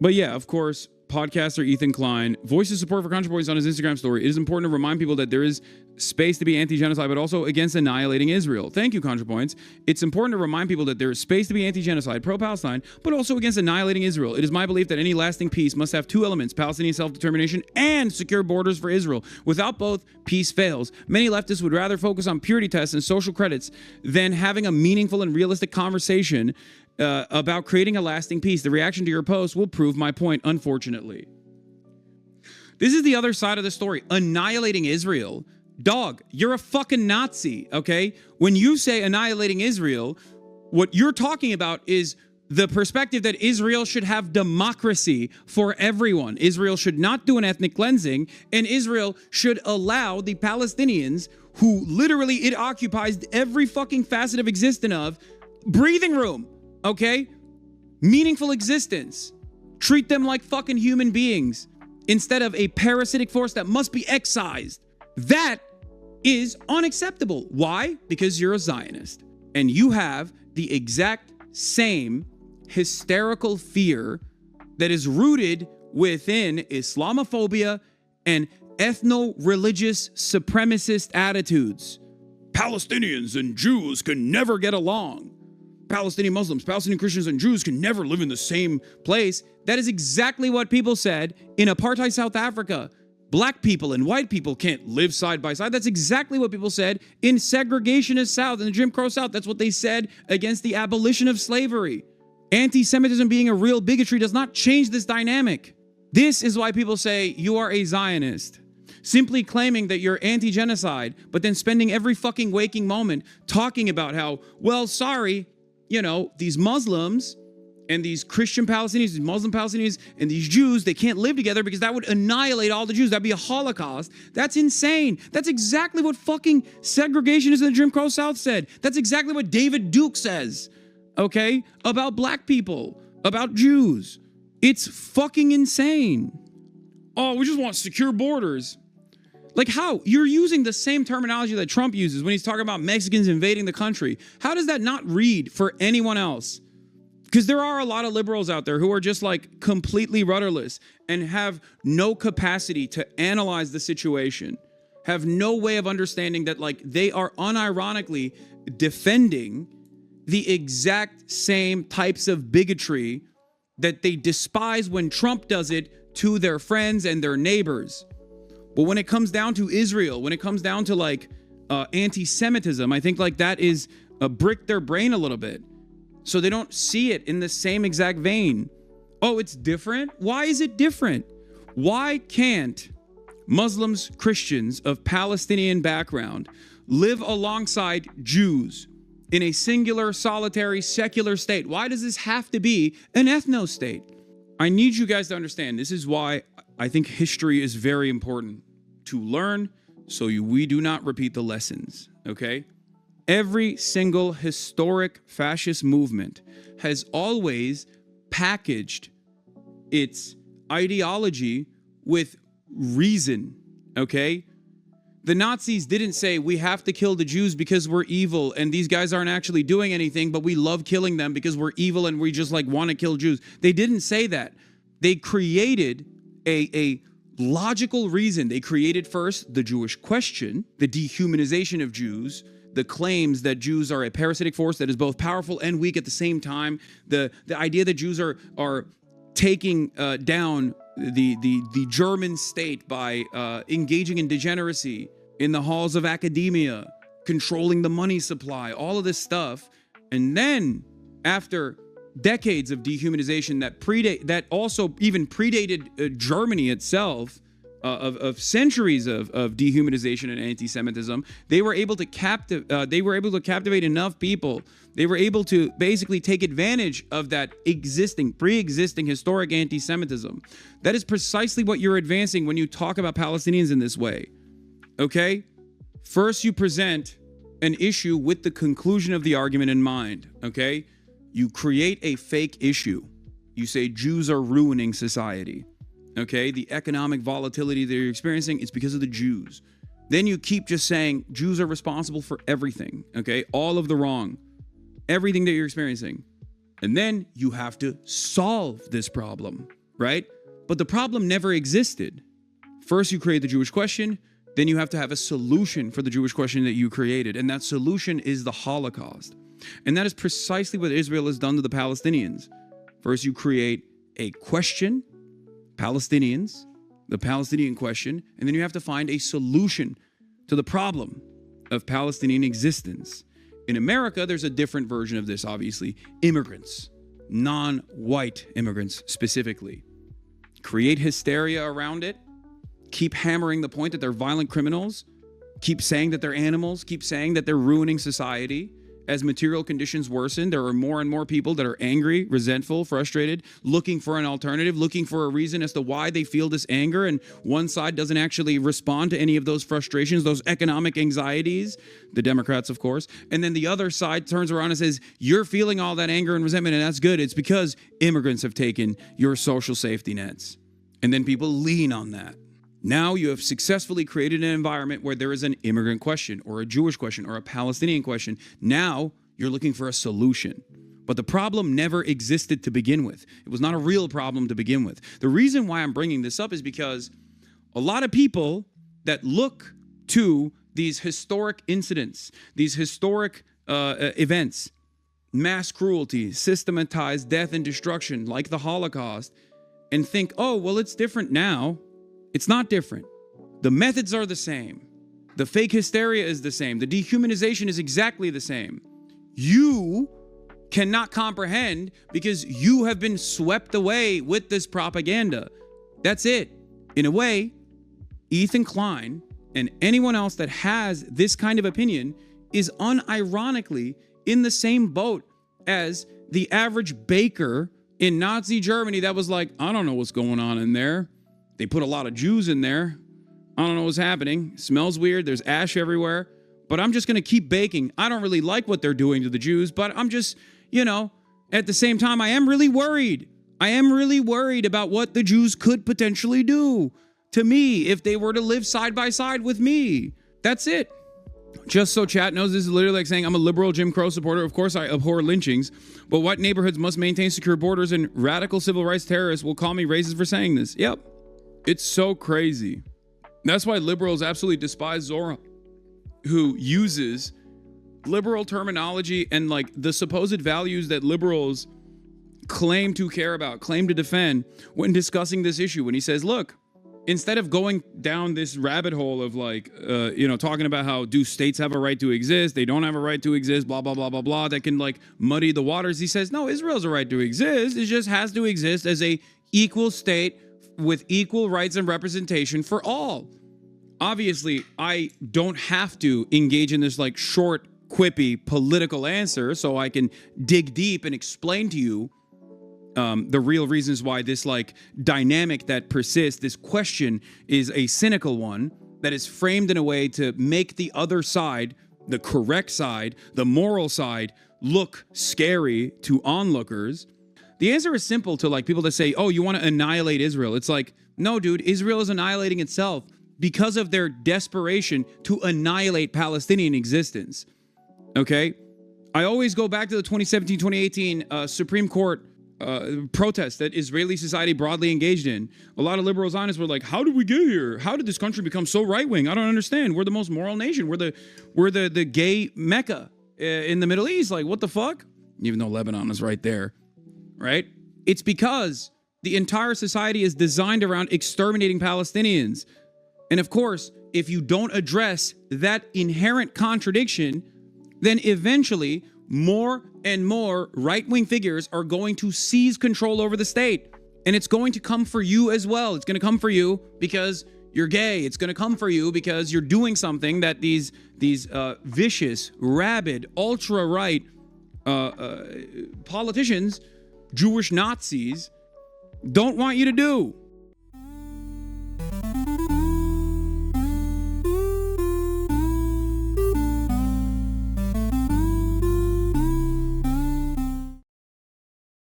But yeah, of course, podcaster Ethan Klein voices support for ContraPoints on his Instagram story. It is important to remind people that there is space to be anti-genocide, but also against annihilating Israel. Thank you, ContraPoints. It's important to remind people that there is space to be anti-genocide, pro-Palestine, but also against annihilating Israel. It is my belief that any lasting peace must have two elements, Palestinian self-determination and secure borders for Israel. Without both, peace fails. Many leftists would rather focus on purity tests and social credits than having a meaningful and realistic conversation about creating a lasting peace. The reaction to your post will prove my point, unfortunately. This is the other side of the story. Annihilating Israel. Dog, you're a fucking Nazi, okay? When you say annihilating Israel, what you're talking about is the perspective that Israel should have democracy for everyone. Israel should not do an ethnic cleansing, and Israel should allow the Palestinians, who literally it occupies every fucking facet of existence of, breathing room. Okay? Meaningful existence. Treat them like fucking human beings instead of a parasitic force that must be excised. That is unacceptable. Why? Because you're a Zionist. And you have the exact same hysterical fear that is rooted within Islamophobia and ethno-religious supremacist attitudes. Palestinians and Jews can never get along. Palestinian Muslims, Palestinian Christians, and Jews can never live in the same place. That is exactly what people said in apartheid South Africa. Black people and white people can't live side by side. That's exactly what people said in segregationist South, in the Jim Crow South. That's what they said against the abolition of slavery. Anti-Semitism being a real bigotry does not change this dynamic. This is why people say you are a Zionist. Simply claiming that you're anti-genocide, but then spending every fucking waking moment talking about how, well, sorry, you know, these Muslims and these Christian Palestinians, these Muslim Palestinians, and these Jews, they can't live together because that would annihilate all the Jews. That'd be a Holocaust. That's insane. That's exactly what fucking segregationists in the Jim Crow South said. That's exactly what David Duke says, okay, about black people, about Jews. It's fucking insane. Oh, we just want secure borders. Like how? You're using the same terminology that Trump uses when he's talking about Mexicans invading the country. How does that not read for anyone else? Because there are a lot of liberals out there who are just like completely rudderless and have no capacity to analyze the situation, have no way of understanding that like they are unironically defending the exact same types of bigotry that they despise when Trump does it to their friends and their neighbors. But when it comes down to Israel, when it comes down to like anti-Semitism, I think like that is brick their brain a little bit. So they don't see it in the same exact vein. Oh, it's different? Why is it different? Why can't Muslims, Christians of Palestinian background live alongside Jews in a singular, solitary, secular state? Why does this have to be an ethno-state? I need you guys to understand, this is why I think history is very important to learn so we do not repeat the lessons, okay? Every single historic fascist movement has always packaged its ideology with reason, okay? The Nazis didn't say we have to kill the Jews because we're evil and these guys aren't actually doing anything, but we love killing them because we're evil and we just like want to kill Jews. They didn't say that. They created a logical reason. They created first the Jewish question, the dehumanization of Jews, the claims that Jews are a parasitic force that is both powerful and weak at the same time, the idea that Jews are taking down the German state by engaging in degeneracy in the halls of academia, controlling the money supply, all of this stuff. And then after decades of dehumanization that also even predated Germany itself, of centuries of dehumanization and anti-Semitism, they were able to captivate enough people. They were able to basically take advantage of that pre-existing historic anti-Semitism. That is precisely what you're advancing when you talk about Palestinians in this way. Okay? First, you present an issue with the conclusion of the argument in mind. Okay? You create a fake issue. You say Jews are ruining society. Okay, the economic volatility that you're experiencing, it's because of the Jews. Then you keep just saying Jews are responsible for everything, okay? All of the wrong, everything that you're experiencing. And then you have to solve this problem, right? But the problem never existed. First, you create the Jewish question, then you have to have a solution for the Jewish question that you created, and that solution is the Holocaust. And that is precisely what Israel has done to the Palestinians. First, you create a question, Palestinians, the Palestinian question, and then you have to find a solution to the problem of Palestinian existence. In America, there's a different version of this, obviously. Immigrants, non-white immigrants specifically. Create hysteria around it. Keep hammering the point that they're violent criminals. Keep saying that they're animals. Keep saying that they're ruining society. As material conditions worsen, there are more and more people that are angry, resentful, frustrated, looking for an alternative, looking for a reason as to why they feel this anger. And one side doesn't actually respond to any of those frustrations, those economic anxieties, the Democrats, of course. And then the other side turns around and says, you're feeling all that anger and resentment, and that's good. It's because immigrants have taken your social safety nets. And then people lean on that. Now you have successfully created an environment where there is an immigrant question or a Jewish question or a Palestinian question. Now you're looking for a solution. But the problem never existed to begin with. It was not a real problem to begin with. The reason why I'm bringing this up is because a lot of people that look to these historic incidents, these historic events, mass cruelty, systematized death and destruction like the Holocaust, and think, oh, well, it's different now. It's not different. The methods are the same. The fake hysteria is the same. The dehumanization is exactly the same. You cannot comprehend because you have been swept away with this propaganda. That's it. In a way, Ethan Klein and anyone else that has this kind of opinion is unironically in the same boat as the average baker in Nazi Germany that was like, I don't know what's going on in there. They put a lot of Jews in there. I don't know what's happening. It smells weird. There's ash everywhere. But I'm just going to keep baking. I don't really like what they're doing to the Jews, but I'm just, at the same time, I am really worried. I am really worried about what the Jews could potentially do to me if they were to live side by side with me. That's it. Just so chat knows, this is literally like saying I'm a liberal Jim Crow supporter. Of course, I abhor lynchings, but what neighborhoods must maintain secure borders, and radical civil rights terrorists will call me racist for saying this. Yep. It's so crazy. That's why liberals absolutely despise Zora, who uses liberal terminology and like the supposed values that liberals claim to care about, claim to defend when discussing this issue. When he says, look, instead of going down this rabbit hole of like, talking about how do states have a right to exist, they don't have a right to exist, blah, blah, blah, blah, blah, that can like muddy the waters. He says, no, Israel has a right to exist. It just has to exist as a equal state with equal rights and representation for all. Obviously, I don't have to engage in this like short, quippy political answer so I can dig deep and explain to you the real reasons why this like dynamic that persists, this question is a cynical one that is framed in a way to make the other side, the correct side, the moral side, look scary to onlookers. The answer is simple to like people that say, oh, you want to annihilate Israel. It's like, no, dude, Israel is annihilating itself because of their desperation to annihilate Palestinian existence. Okay? I always go back to the 2017-2018 Supreme Court protest that Israeli society broadly engaged in. A lot of liberal Zionists were like, how did we get here? How did this country become so right-wing? I don't understand. We're the most moral nation. We're the gay Mecca in the Middle East. Like, what the fuck? Even though Lebanon is right there. Right? It's because the entire society is designed around exterminating Palestinians. And of course, if you don't address that inherent contradiction, then eventually more and more right-wing figures are going to seize control over the state. And it's going to come for you as well. It's going to come for you because you're gay. It's going to come for you because you're doing something that these vicious, rabid, ultra-right politicians, Jewish Nazis, don't want you to do.